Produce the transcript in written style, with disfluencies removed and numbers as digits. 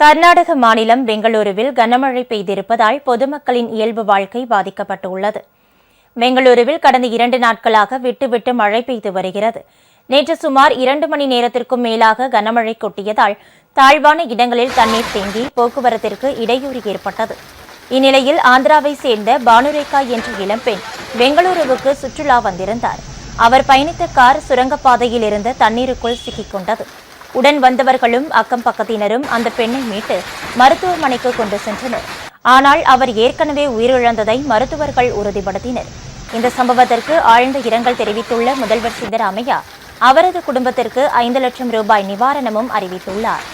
கர்நாடக மாநிலம் பெங்களூருவில் கனமழை பெய்திருப்பதால் பொதுமக்களின் இயல்பு வாழ்க்கை பாதிக்கப்பட்டுள்ளது. பெங்களூருவில் கடந்த 2 நாட்களாக விட்டு மழை பெய்து வருகிறது. நேற்று சுமார் 2 மணி நேரத்திற்கும் மேலாக கனமழை கொட்டியதால் தாழ்வான இடங்களில் தண்ணீர் தேங்கி போக்குவரத்திற்கு இடையூறு ஏற்பட்டது. இந்நிலையில் ஆந்திராவை சேர்ந்த பானுரேகா என்ற இளம்பெண் பெங்களூருவுக்கு சுற்றுலா வந்திருந்தார். அவர் பயணித்த கார் சுரங்கப்பாதையில் இருந்த தண்ணீருக்குள் சிக்கிக் கொண்டது. உடன் வந்தவர்களும் அக்கம் பக்கத்தினரும் அந்த பெண்ணை மீட்டு மருத்துவமனைக்கு கொண்டு சென்றனர். ஆனால் அவர் ஏற்கனவே உயிரிழந்ததை மருத்துவர்கள் உறுதிப்படுத்தினர். இந்த சம்பவத்திற்கு ஆழ்ந்த இரங்கல் தெரிவித்துள்ள முதல்வர் சித்தராமையா அவரது குடும்பத்திற்கு 5 லட்சம் ரூபாய் நிவாரணமும் அறிவித்துள்ளார்.